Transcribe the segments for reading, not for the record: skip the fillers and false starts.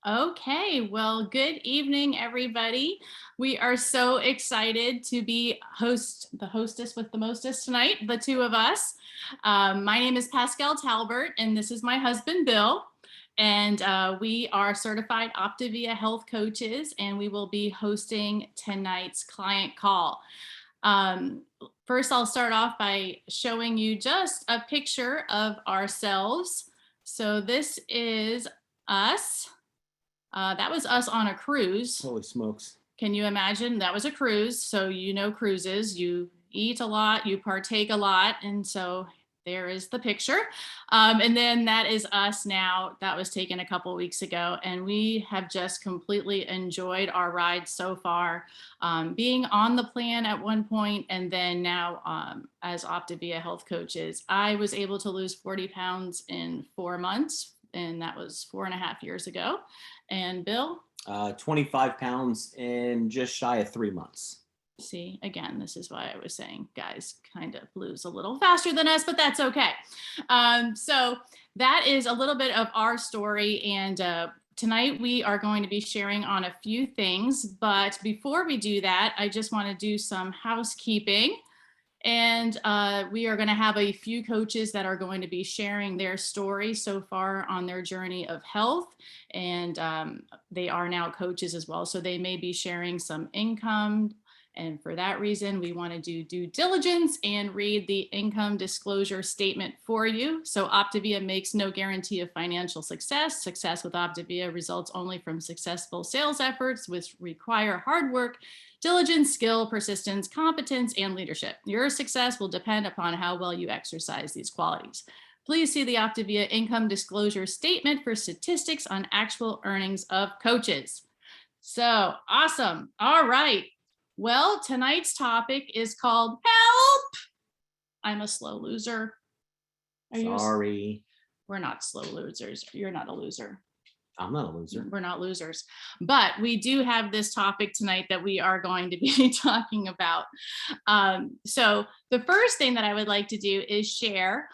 Okay, well, good evening, everybody. We are so excited to be the hostess with the mostest tonight, the two of us. My name is Pascal Talbert, and this is my husband, Bill. And we are certified Optavia health coaches, and we will be hosting tonight's client call. Um, First, I'll start off by showing you just a picture of ourselves. So this is us. That was us on a cruise. Holy smokes. Can you imagine? That was a cruise. So, you know, cruises, you eat a lot, you partake a lot. And so there is the picture. And then that is us now. That was taken a couple weeks ago. And we have just completely enjoyed our ride so far, being on the plan at one point, and then now as Optavia health coaches. I was able to lose 40 pounds in 4 months, and that was 4.5 years ago. And Bill? 25 pounds in just shy of 3 months. See, again, this is why I was saying guys kind of lose a little faster than us, but that's okay. So that is a little bit of our story. And tonight we are going to be sharing on a few things. But before we do that, I just want to do some housekeeping. And we are going to have a few coaches that are going to be sharing their story so far on their journey of health. And they are now coaches as well. So they may be sharing some income. And for that reason, we want to do due diligence and read the income disclosure statement for you. So Optavia makes no guarantee of financial success. Success with Optavia results only from successful sales efforts, which require hard work, diligence, skill, persistence, competence, and leadership. Your success will depend upon how well you exercise these qualities. Please see the Optavia income disclosure statement for statistics on actual earnings of coaches. So awesome. All right. Well, tonight's topic is called Help! I'm a slow loser. Sorry. We're not slow losers. You're not a loser. I'm not a loser. We're not losers. But we do have this topic tonight that we are going to be talking about. So the first thing that I would like to do is share.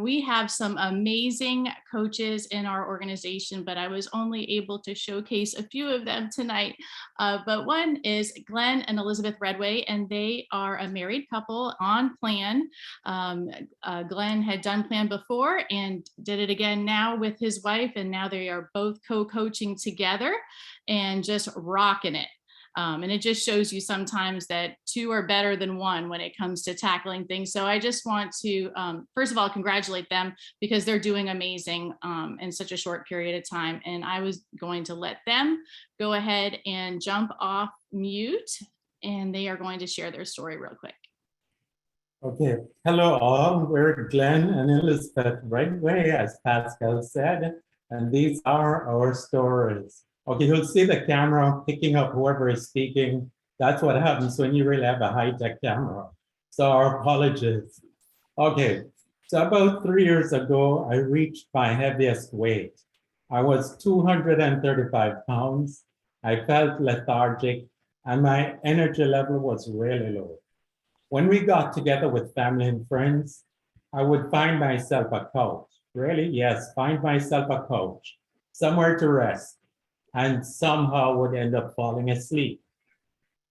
We have some amazing coaches in our organization, but I was only able to showcase a few of them tonight. But one is Glenn and Elizabeth Redway, and they are a married couple on plan. Glenn had done plan before and did it again now with his wife, and now they are both co-coaching together and just rocking it. And it just shows you sometimes that two are better than one when it comes to tackling things. So I just want to, first of all, congratulate them because they're doing amazing in such a short period of time. And I was going to let them go ahead and jump off mute, and they are going to share their story real quick. Okay, hello all, we're Glenn and Elizabeth Redway, as Pascal said, and these are our stories. Okay, you'll see the camera picking up whoever is speaking. That's what happens when you really have a high-tech camera. So our apologies. Okay, so about 3 years ago, I reached my heaviest weight. I was 235 pounds. I felt lethargic and my energy level was really low. When we got together with family and friends, I would find myself a couch. Really? Yes, find myself a couch, somewhere to rest, and somehow would end up falling asleep.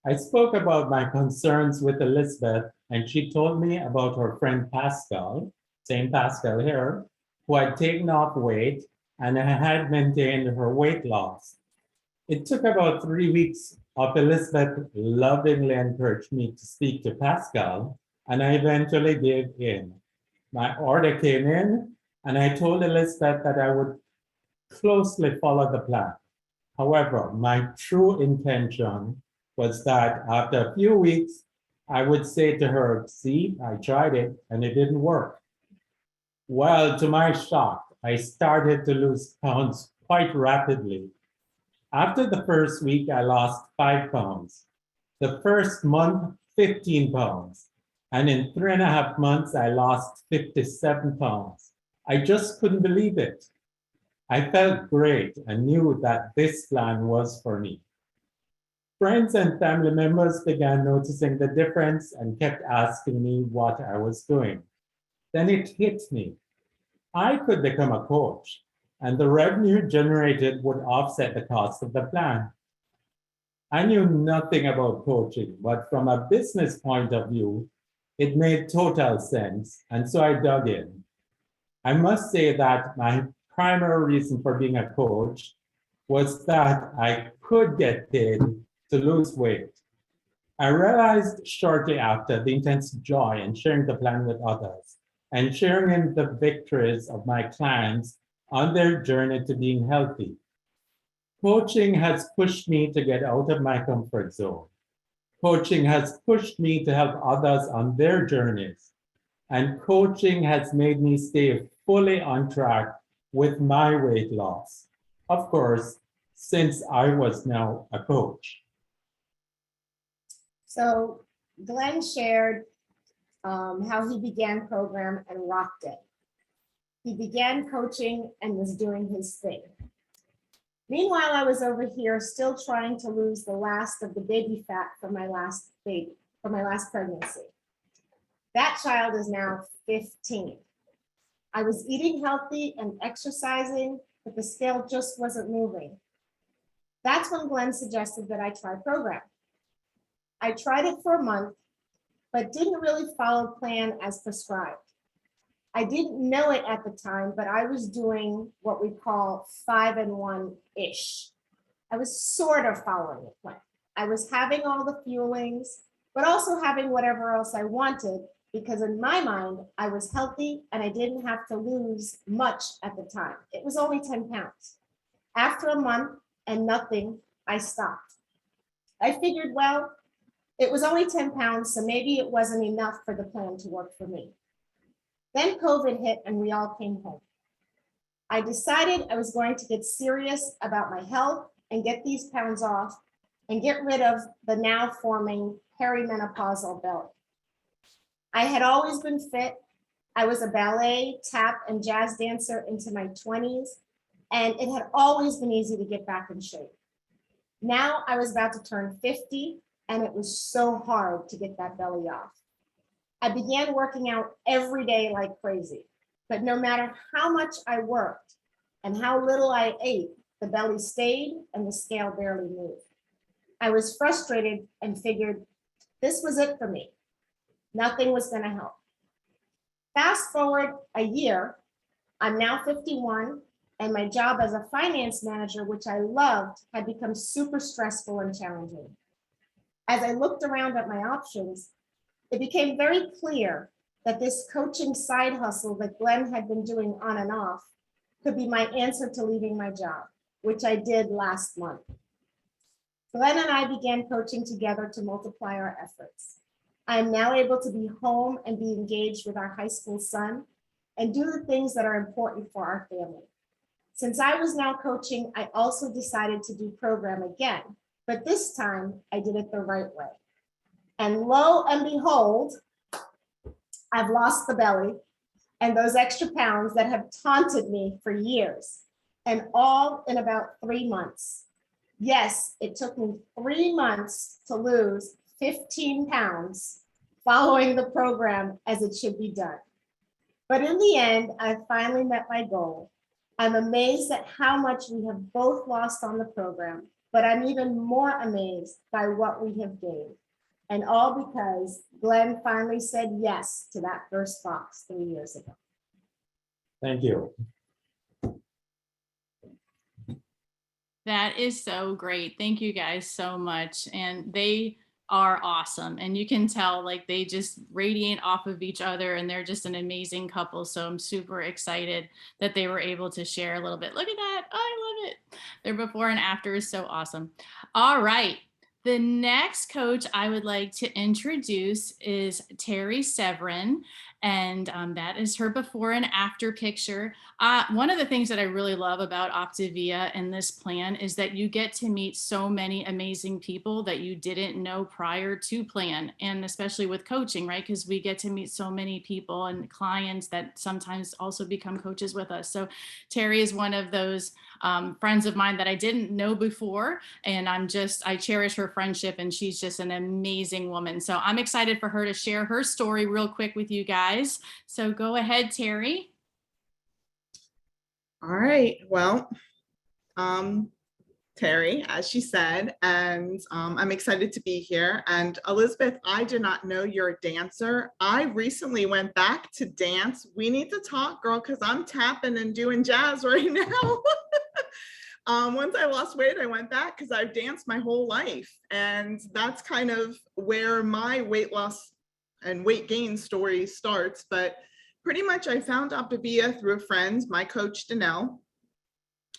I spoke about my concerns with Elizabeth, and she told me about her friend Pascal, same Pascal here, who had taken off weight and had maintained her weight loss. It took about 3 weeks of Elizabeth lovingly encouraged me to speak to Pascal, and I eventually gave in. My order came in, and I told Elizabeth that I would closely follow the plan. However, my true intention was that after a few weeks, I would say to her, see, I tried it and it didn't work. Well, to my shock, I started to lose pounds quite rapidly. After the first week, I lost 5 pounds. The first month, 15 pounds. And in 3.5 months, I lost 57 pounds. I just couldn't believe it. I felt great and knew that this plan was for me. Friends and family members began noticing the difference and kept asking me what I was doing. Then it hit me. I could become a coach, and the revenue generated would offset the cost of the plan. I knew nothing about coaching, but from a business point of view, it made total sense, and so I dug in. I must say that my primary reason for being a coach was that I could get paid to lose weight. I realized shortly after the intense joy in sharing the plan with others and sharing in the victories of my clients on their journey to being healthy. Coaching has pushed me to get out of my comfort zone. Coaching has pushed me to help others on their journeys. And coaching has made me stay fully on track with my weight loss. Of course, since I was now a coach. So Glenn shared how he began program and rocked it. He began coaching and was doing his thing. Meanwhile, I was over here still trying to lose the last of the baby fat from my last pregnancy. That child is now 15. I was eating healthy and exercising, but the scale just wasn't moving. That's when Glenn suggested that I try program. I tried it for a month, but didn't really follow plan as prescribed. I didn't know it at the time, but I was doing what we call 5-in-1-ish. I was sort of following the plan. I was having all the fuelings, but also having whatever else I wanted, because in my mind, I was healthy and I didn't have to lose much at the time. It was only 10 pounds. After a month and nothing, I stopped. I figured, well, it was only 10 pounds, so maybe it wasn't enough for the plan to work for me. Then COVID hit and we all came home. I decided I was going to get serious about my health and get these pounds off and get rid of the now forming perimenopausal belly. I had always been fit. I was a ballet, tap, and jazz dancer into my 20s, and it had always been easy to get back in shape. Now I was about to turn 50, and it was so hard to get that belly off. I began working out every day like crazy, but no matter how much I worked and how little I ate, the belly stayed and the scale barely moved. I was frustrated and figured this was it for me. Nothing was going to help. Fast forward a year, I'm now 51, and my job as a finance manager, which I loved, had become super stressful and challenging. As I looked around at my options, it became very clear that this coaching side hustle that Glenn had been doing on and off could be my answer to leaving my job, which I did last month. Glenn and I began coaching together to multiply our efforts. I am now able to be home and be engaged with our high school son and do the things that are important for our family. Since I was now coaching, I also decided to do program again, but this time I did it the right way. And lo and behold, I've lost the belly and those extra pounds that have taunted me for years, and all in about 3 months. Yes, it took me 3 months to lose 15 pounds following the program as it should be done. But in the end, I finally met my goal. I'm amazed at how much we have both lost on the program, but I'm even more amazed by what we have gained. And all because Glenn finally said yes to that first box 3 years ago. Thank you. That is so great. Thank you guys so much. And they are awesome. And you can tell like they just radiate off of each other and they're just an amazing couple. So I'm super excited that they were able to share a little bit. Look at that. Oh, I love it. Their before and after is so awesome. All right. The next coach I would like to introduce is Terry Severin, and that is her before and after picture. One of the things that I really love about Optavia and this plan is that you get to meet so many amazing people that you didn't know prior to plan, and especially with coaching, right? Because we get to meet so many people and clients that sometimes also become coaches with us. So Terry is one of those friends of mine that I didn't know before, and I cherish her friendship, and she's just an amazing woman. So I'm excited for her to share her story real quick with you guys. So go ahead, Terry. All right, well, Terry, as she said, and I'm excited to be here. And Elizabeth, I did not know you're a dancer. I recently went back to dance. We need to talk, girl, because I'm tapping and doing jazz right now. Once I lost weight, I went back because I've danced my whole life. And that's kind of where my weight loss and weight gain story starts. But pretty much I found Optavia through a friend, my coach, Danelle.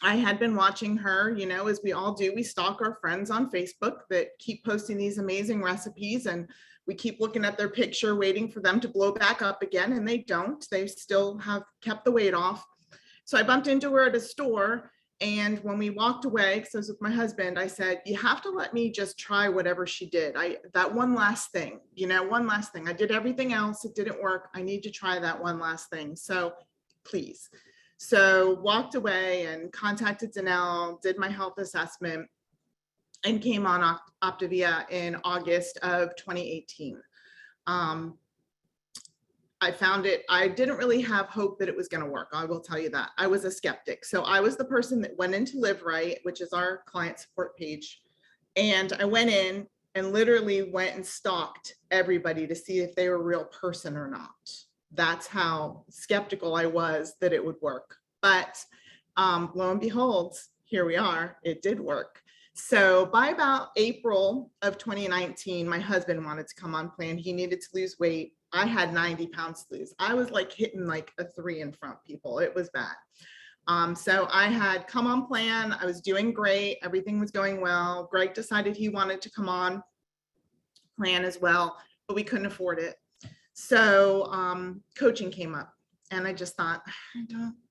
I had been watching her, you know, as we all do. We stalk our friends on Facebook that keep posting these amazing recipes, and we keep looking at their picture, waiting for them to blow back up again, and they don't. They still have kept the weight off. So I bumped into her at a store, and when we walked away, because I was with my husband, I said, you have to let me just try whatever she did. That one last thing, you know, one last thing. I did everything else. It didn't work. I need to try that one last thing. So please. So walked away and contacted Danelle, did my health assessment, and came on Optavia in August of 2018. I found it, I didn't really have hope that it was going to work. I will tell you that. I was a skeptic. So I was the person that went into Live Right, which is our client support page. And I went in and literally went and stalked everybody to see if they were a real person or not. That's how skeptical I was that it would work. But lo and behold, here we are, it did work. So by about April of 2019, my husband wanted to come on plan. He needed to lose weight. I had 90 pounds to lose. I was like hitting like a 3 in front, people. It was bad. So I had come on plan. I was doing great. Everything was going well. Greg decided he wanted to come on plan as well, but we couldn't afford it. So coaching came up, and I just thought,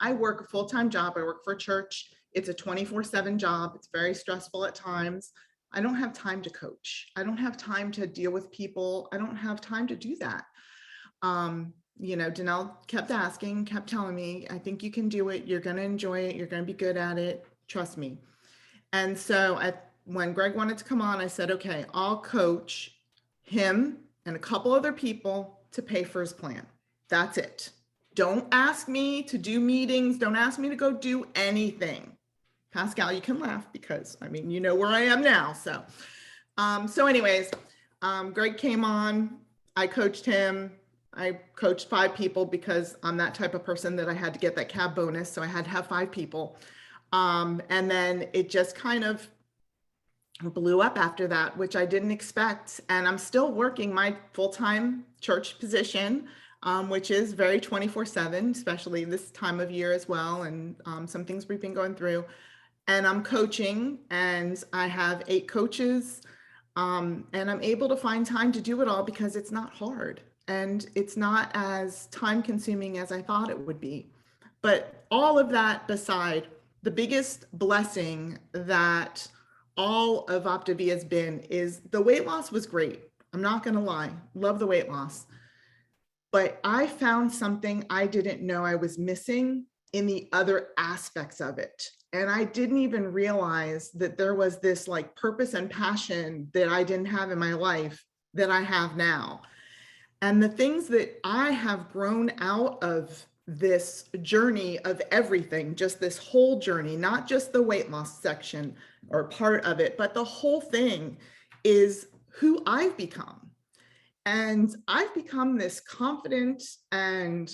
I work a full-time job. I work for a church. It's a 24/7 job. It's very stressful at times. I don't have time to coach. I don't have time to deal with people. I don't have time to do that. You know, Danelle kept asking, kept telling me, I think you can do it. You're going to enjoy it. You're going to be good at it. Trust me. And so when Greg wanted to come on, I said, okay, I'll coach him and a couple other people to pay for his plan. That's it. Don't ask me to do meetings. Don't ask me to go do anything. Pascal, you can laugh because, I mean, you know where I am now. So, anyways, Greg came on. I coached him. I coached 5 people because I'm that type of person that I had to get that cab bonus. So I had to have 5 people. And then it just kind of blew up after that, which I didn't expect. And I'm still working my full-time church position, which is very 24/7, especially this time of year as well. And some things we've been going through. And I'm coaching, and I have 8 coaches, and I'm able to find time to do it all because it's not hard and it's not as time consuming as I thought it would be. But all of that beside, the biggest blessing that all of Optavia has been is the weight loss was great. I'm not going to lie. Love the weight loss. But I found something I didn't know I was missing in the other aspects of it. And I didn't even realize that there was this like purpose and passion that I didn't have in my life that I have now. And the things that I have grown out of this journey of everything, just this whole journey, not just the weight loss section or part of it, but the whole thing is who I've become. And I've become this confident and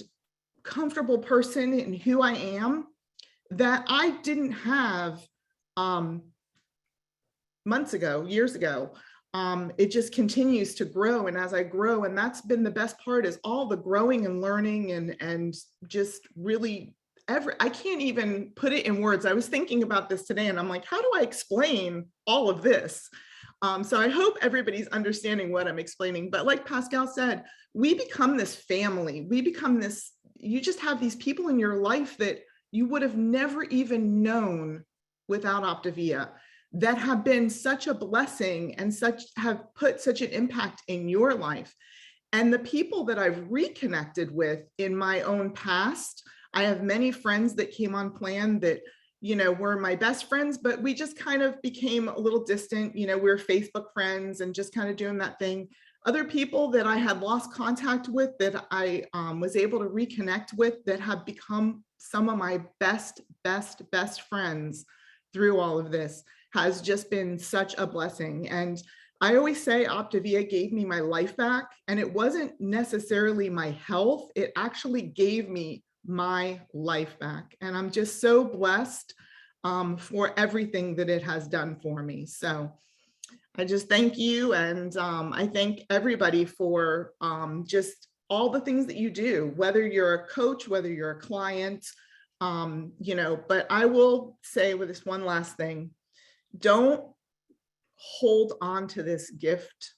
comfortable person in who I am that I didn't have months ago, years ago. It just continues to grow. And as I grow, and that's been the best part, is all the growing and learning and just really I can't even put it in words. I was thinking about this today and I'm like, how do I explain all of this? So I hope everybody's understanding what I'm explaining. But like Pascal said, we become this family. We become this, you just have these people in your life that you would have never even known without Optavia, that have been such a blessing and have put such an impact in your life. And the people that I've reconnected with in my own past, I have many friends that came on plan that, you know, were my best friends, but we just kind of became a little distant. You know, we were Facebook friends and just kind of doing that thing. other people that I had lost contact with that I was able to reconnect with that have become some of my best friends through all of this has just been such a blessing. And I always say Optavia gave me my life back, and it wasn't necessarily my health. It actually gave me my life back. And I'm just so blessed for everything that it has done for me. So I just thank you. And I thank everybody for just all the things that you do, whether you're a coach, whether you're a client, but I will say with this one last thing, don't hold on to this gift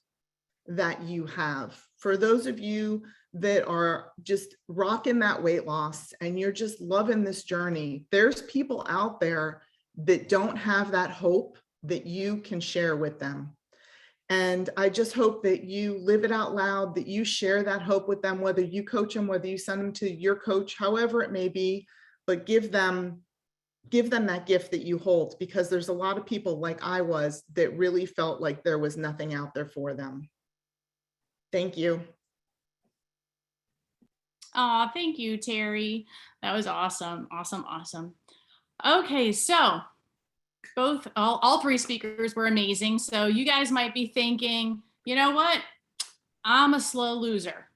that you have. For those of you that are just rocking that weight loss and you're just loving this journey, there's people out there that don't have that hope that you can share with them. And I just hope that you live it out loud, that you share that hope with them, whether you coach them, whether you send them to your coach, however it may be, but give them that gift that you hold, because there's a lot of people like I was that really felt like there was nothing out there for them. Thank you. Thank you, Terry. That was awesome. Awesome. Okay, so all three speakers were amazing. So you guys might be thinking, you know what? I'm a slow loser.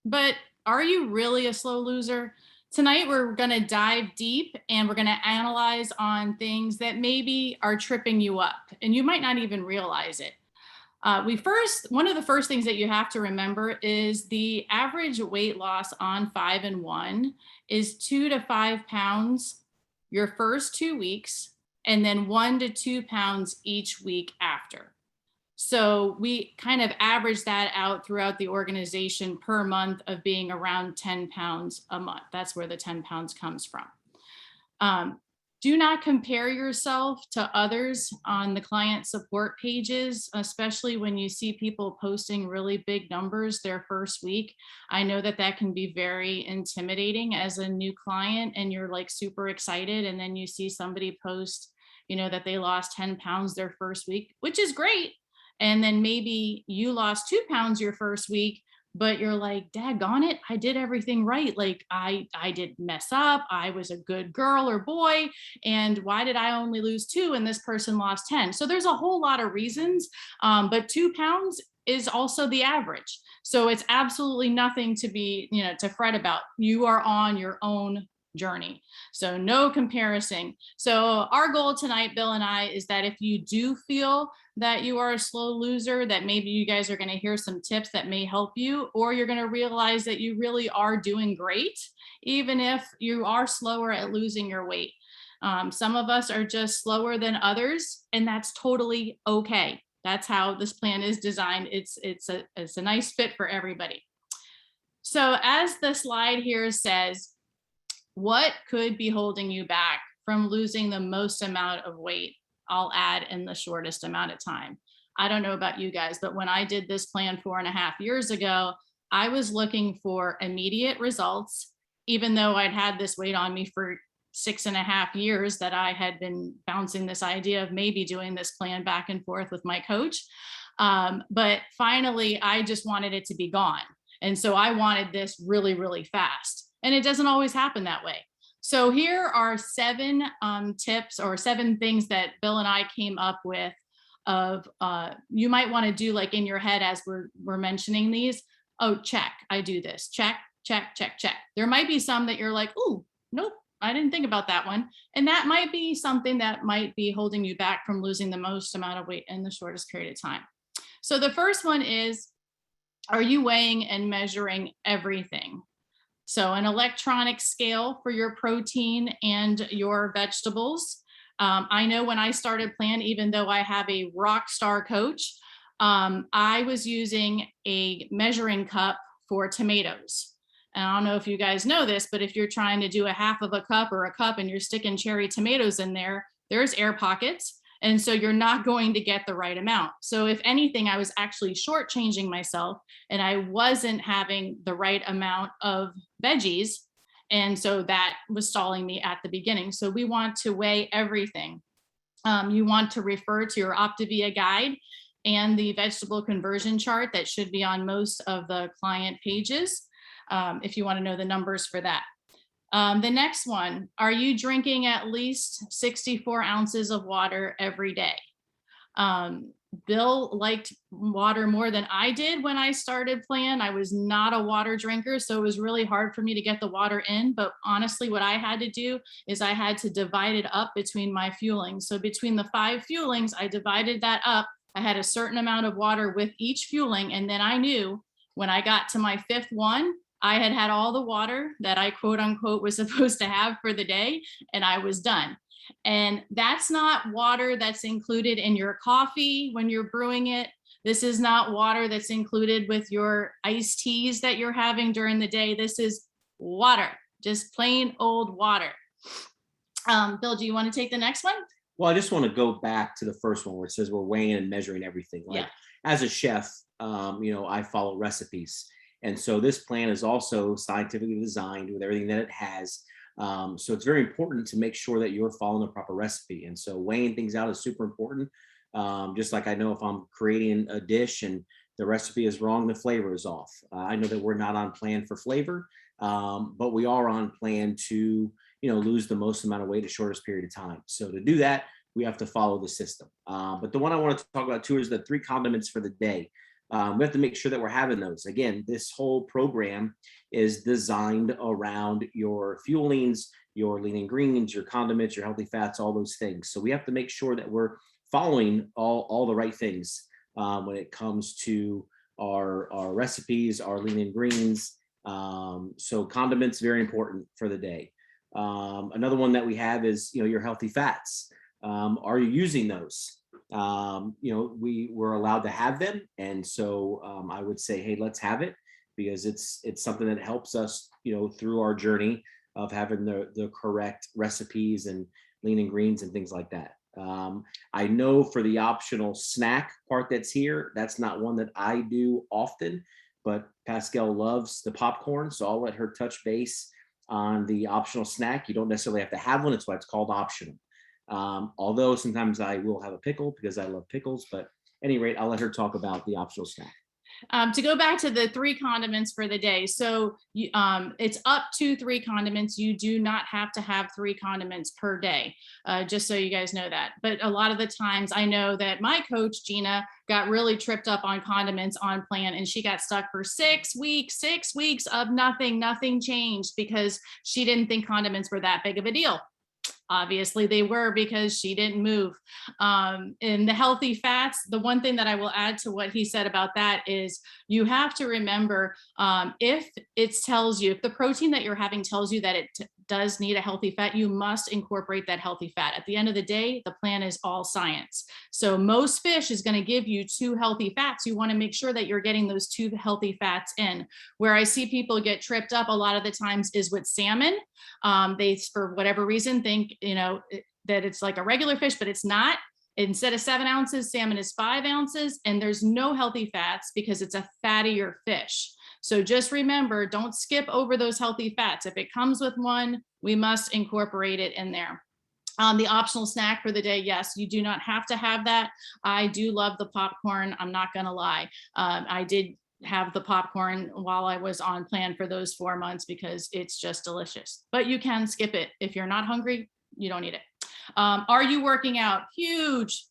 But are you really a slow loser? Tonight, we're going to dive deep and we're going to analyze on things that maybe are tripping you up and you might not even realize it. One of the first things that you have to remember is the average weight loss on 5 and 1 is 2 to 5 pounds your first 2 weeks, and then 1 to 2 pounds each week after. So we kind of average that out throughout the organization per month of being around 10 pounds a month. That's where the 10 pounds comes from. Do not compare yourself to others on the client support pages, especially when you see people posting really big numbers their first week. I know that can be very intimidating as a new client, and you're like super excited. And then you see somebody post, that they lost 10 pounds their first week, which is great. And then maybe you lost 2 pounds your first week, but you're like, daggone it, I did everything right. Like I didn't mess up. I was a good girl or boy. And why did I only lose 2 and this person lost 10? So there's a whole lot of reasons, but 2 pounds is also the average. So it's absolutely nothing to be, to fret about. You are on your own journey. So no comparison. So our goal tonight, Bill and I, is that if you do feel that you are a slow loser, that maybe you guys are going to hear some tips that may help you, or you're going to realize that you really are doing great, even if you are slower at losing your weight. Some of us are just slower than others, and that's totally okay. That's how this plan is designed. It's a nice fit for everybody. So as the slide here says, what could be holding you back from losing the most amount of weight? I'll add in the shortest amount of time. I don't know about you guys, but when I did this plan 4.5 years ago, I was looking for immediate results, even though I'd had this weight on me for 6.5 years that I had been bouncing this idea of maybe doing this plan back and forth with my coach. But finally, I just wanted it to be gone. And so I wanted this really, really fast. And it doesn't always happen that way. So here are 7 tips or 7 things that Bill and I came up with of you might want to do, like in your head as we're mentioning these. Oh, check, I do this. Check. There might be some that you're like, ooh, nope, I didn't think about that one. And that might be something that might be holding you back from losing the most amount of weight in the shortest period of time. So the first one is, are you weighing and measuring everything? So an electronic scale for your protein and your vegetables. I know when I started plan, even though I have a rock star coach, I was using a measuring cup for tomatoes. And I don't know if you guys know this, but if you're trying to do a half of a cup or a cup and you're sticking cherry tomatoes in there, there's air pockets. And so you're not going to get the right amount. So if anything, I was actually shortchanging myself and I wasn't having the right amount of veggies. And so that was stalling me at the beginning. So we want to weigh everything. You want to refer to your Optavia guide. and the vegetable conversion chart that should be on most of the client pages, if you want to know the numbers for that. The next one, are you drinking at least 64 ounces of water every day? Bill liked water more than I did when I started Plan. I was not a water drinker, so it was really hard for me to get the water in. But honestly, what I had to do is I had to divide it up between my fuelings. So between the 5 fuelings, I divided that up. I had a certain amount of water with each fueling. And then I knew when I got to my 5th one, I had had all the water that I quote unquote was supposed to have for the day, and I was done. And that's not water that's included in your coffee when you're brewing it. This is not water that's included with your iced teas that you're having during the day. This is water, just plain old water. Bill, do you want to take the next one? Well, I just want to go back to the first one where it says we're weighing and measuring everything. Like, as a chef, I follow recipes. And so this plan is also scientifically designed with everything that it has. So it's very important to make sure that you're following the proper recipe. And so weighing things out is super important. Just like I know if I'm creating a dish and the recipe is wrong, the flavor is off. I know that we're not on plan for flavor, but we are on plan to, lose the most amount of weight in the shortest period of time. So to do that, we have to follow the system. But the one I want to talk about too is the 3 condiments for the day. We have to make sure that we're having those. Again, this whole program is designed around your fuelings, your lean and greens, your condiments, your healthy fats, all those things. So we have to make sure that we're following all the right things when it comes to our recipes, our lean and greens. So condiments, very important for the day. Another one that we have is, your healthy fats. Are you using those? We were allowed to have them. And so I would say, hey, let's have it, because it's something that helps us, through our journey of having the correct recipes and lean and greens and things like that. I know for the optional snack part that's here, that's not one that I do often, but Pascal loves the popcorn. So I'll let her touch base on the optional snack. You don't necessarily have to have one. That's why it's called optional. Although sometimes I will have a pickle because I love pickles, but at any rate, I'll let her talk about the optional snack. To go back to the 3 condiments for the day. So it's up to 3 condiments. You do not have to have 3 condiments per day, just so you guys know that. But a lot of the times I know that my coach, Gina, got really tripped up on condiments on Plan, and she got stuck for 6 weeks of nothing changed because she didn't think condiments were that big of a deal. Obviously they were, because she didn't move. In the healthy fats, the one thing that I will add to what he said about that is you have to remember, if the protein that you're having tells you that it does need a healthy fat, you must incorporate that healthy fat. At the end of the day, the plan is all science. So most fish is going to give you 2 healthy fats. You want to make sure that you're getting those 2 healthy fats in. Where I see people get tripped up a lot of the times is with salmon. They, for whatever reason, think, that it's like a regular fish, but it's not. Instead of 7 ounces, salmon is 5 ounces, and there's no healthy fats because it's a fattier fish. So just remember, don't skip over those healthy fats. If it comes with one, we must incorporate it in there. The optional snack for the day, yes, you do not have to have that. I do love the popcorn. I'm not going to lie. I did have the popcorn while I was on Plan for those 4 months because it's just delicious. But you can skip it. If you're not hungry, you don't need it. Are you working out? Huge.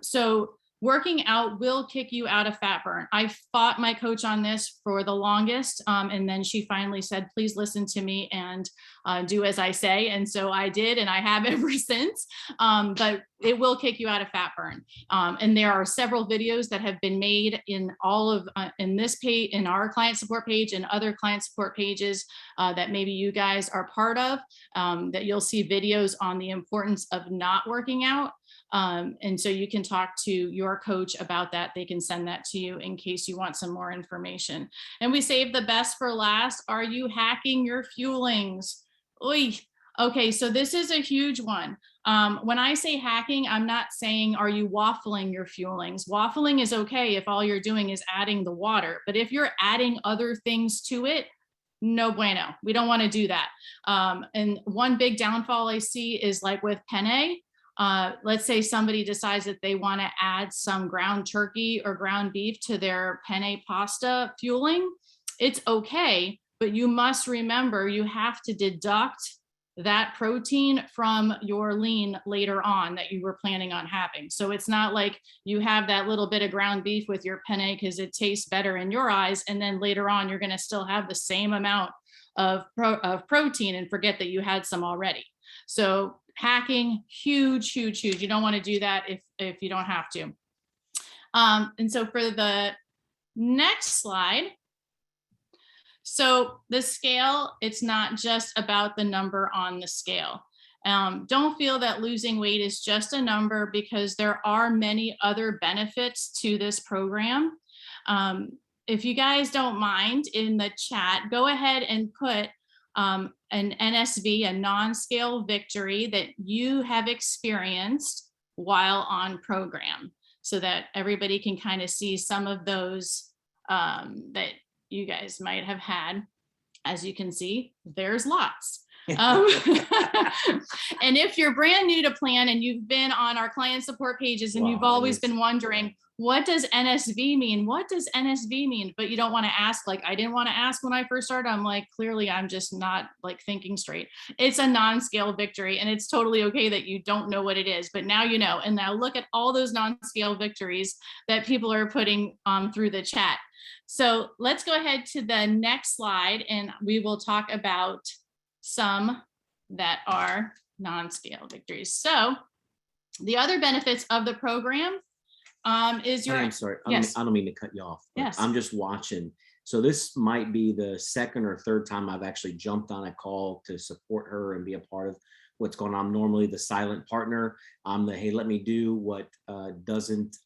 So working out will kick you out of fat burn. I fought my coach on this for the longest. And then she finally said, please listen to me and do as I say. And so I did, and I have ever since. But it will kick you out of fat burn. And there are several videos that have been made in in this page, in our client support page and other client support pages that maybe you guys are part of, that you'll see videos on the importance of not working out. And so you can talk to your coach about that. They can send that to you in case you want some more information. And we save the best for last. Are you hacking your fuelings? Oy. Okay, so this is a huge one. When I say hacking, I'm not saying, are you waffling your fuelings? Waffling is okay if all you're doing is adding the water, but if you're adding other things to it, no bueno. We don't want to do that. And one big downfall I see is like with penne. let's say somebody decides that they want to add some ground turkey or ground beef to their penne pasta fueling, it's okay, but you must remember you have to deduct that protein from your lean later on that you were planning on having. So it's not like you have that little bit of ground beef with your penne because it tastes better in your eyes, and then later on you're going to still have the same amount of protein and forget that you had some already. So hacking, huge, huge, huge. You don't want to do that if you don't have to. And so for the next slide, so the scale, it's not just about the number on the scale. Don't feel that losing weight is just a number, because there are many other benefits to this program. If you guys don't mind, in the chat, go ahead and put an NSV, a non-scale victory that you have experienced while on program, so that everybody can kind of see some of those that you guys might have had. As you can see, there's lots. And if you're brand new to plan and you've been on our client support pages and you've always been wondering, what does NSV mean? What does NSV mean? But you don't want to ask, like I didn't want to ask when I first started. I'm like, clearly I'm just not like thinking straight. It's a non-scale victory, and it's totally okay that you don't know what it is, but now you know. And now look at all those non-scale victories that people are putting through the chat. So let's go ahead to the next slide, and we will talk about some that are non-scale victories. So the other benefits of the program is your— I'm sorry, Yes. I don't mean to cut you off. But Yes. I'm just watching. So this might be the second or third time I've actually jumped on a call to support her and be a part of what's going on. I'm normally the silent partner. I'm the, hey, let me do what doesn't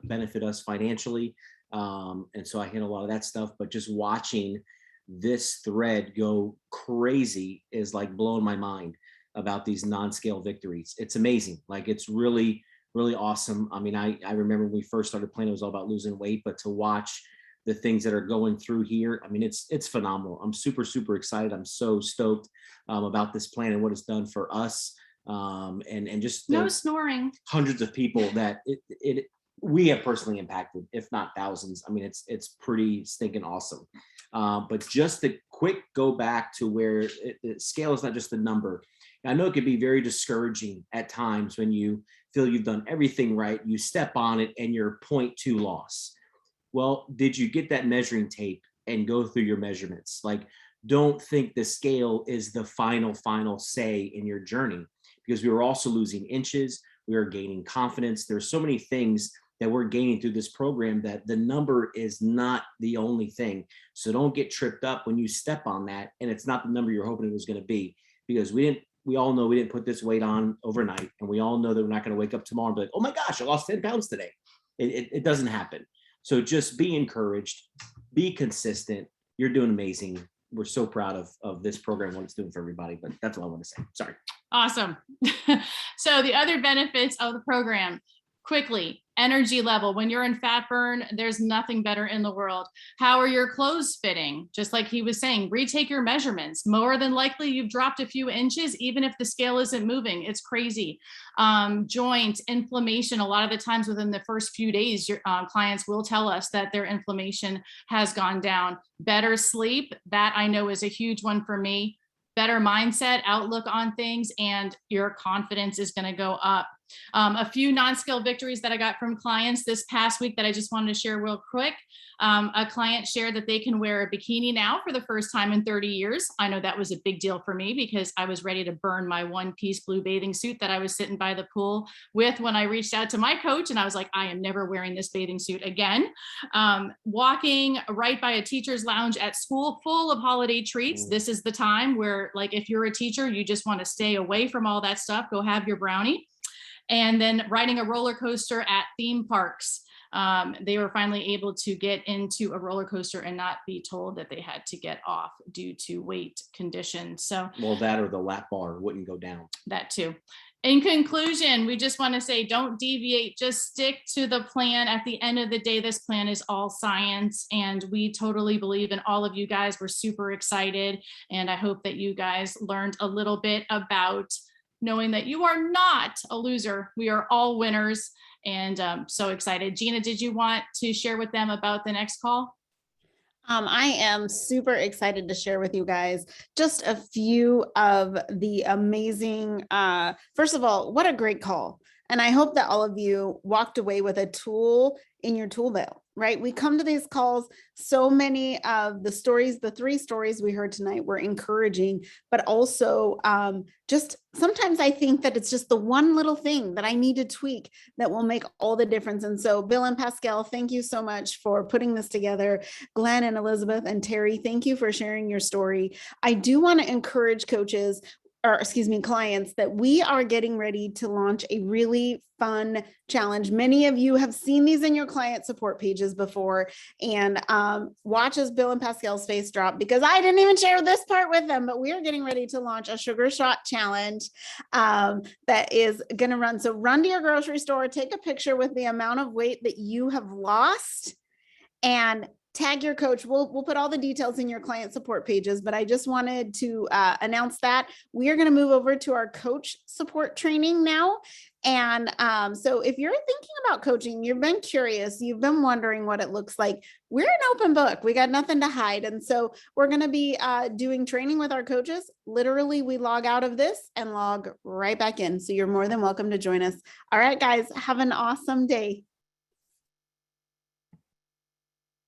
benefit us financially. And so I hit a lot of that stuff, but just watching this thread go crazy is like blowing my mind about these non-scale victories. It's amazing. Like, it's really, really awesome. I mean, I remember when we first started playing, it was all about losing weight, but to watch the things that are going through here, I mean, it's phenomenal. I'm super, super excited. I'm so stoked about this plan and what it's done for us. And just no snoring. hundreds of people that we have personally impacted, if not thousands. I mean, it's pretty stinking awesome. But just to quick go back to where scale is not just a number. I know it could be very discouraging at times when you feel you've done everything right, you step on it and you're 0.2 loss. Well, did you get that measuring tape and go through your measurements? Like, don't think the scale is the final say in your journey, because we were also losing inches. We are gaining confidence. There's so many things that we're gaining through this program that the number is not the only thing. So don't get tripped up when you step on that and it's not the number you're hoping it was going to be, because we all know we didn't put this weight on overnight, and we all know that we're not going to wake up tomorrow and be like, oh my gosh, I lost 10 pounds today. It doesn't happen. So just be encouraged, be consistent. You're doing amazing. We're so proud of this program, what it's doing for everybody, but that's all I want to say. Sorry. Awesome. So the other benefits of the program, quickly, energy level. When you're in fat burn, there's nothing better in the world. How are your clothes fitting? Just like he was saying, retake your measurements. More than likely you've dropped a few inches, even if the scale isn't moving. It's crazy. Joint inflammation. A lot of the times within the first few days, your clients will tell us that their inflammation has gone down. Better sleep. That I know is a huge one for me. Better mindset, outlook on things, and your confidence is going to go up. A few non-scale victories that I got from clients this past week that I just wanted to share real quick. A client shared that they can wear a bikini now for the first time in 30 years. I know that was a big deal for me, because I was ready to burn my one-piece blue bathing suit that I was sitting by the pool with when I reached out to my coach, and I was like, I am never wearing this bathing suit again. Walking right by a teacher's lounge at school full of holiday treats. This is the time where, like, if you're a teacher, you just want to stay away from all that stuff, go have your brownie. And then riding a roller coaster at theme parks. They were finally able to get into a roller coaster and not be told that they had to get off due to weight conditions. So, Well, that or the lap bar wouldn't go down. That too. In conclusion, we just want to say, don't deviate, just stick to the plan. At the end of the day, this plan is all science, and we totally believe in all of you guys. We're super excited, and I hope that you guys learned a little bit about knowing that you are not a loser. We are all winners, and so excited. Gina, did you want to share with them about the next call? I am super excited to share with you guys just a few of the amazing, first of all, what a great call. And I hope that all of you walked away with a tool in your tool belt, right? We come to these calls, so many of the stories, the 3 stories we heard tonight were encouraging, but also just sometimes I think that it's just the one little thing that I need to tweak that will make all the difference. And so Bill and Pascal, thank you so much for putting this together. Glenn and Elizabeth and Terry, thank you for sharing your story. I do want to encourage coaches, or excuse me, clients, that we are getting ready to launch a really fun challenge. Many of you have seen these in your client support pages before, and watch as Bill and Pascal's face drop, because I didn't even share this part with them, but we are getting ready to launch a sugar shot challenge that is going to run. So run to your grocery store, take a picture with the amount of weight that you have lost, and tag your coach. We'll put all the details in your client support pages, but I just wanted to announce that we are going to move over to our coach support training now. And so if you're thinking about coaching, you've been curious, you've been wondering what it looks like, we're an open book. We got nothing to hide. And so we're going to be doing training with our coaches. Literally, we log out of this and log right back in. So you're more than welcome to join us. All right, guys, have an awesome day.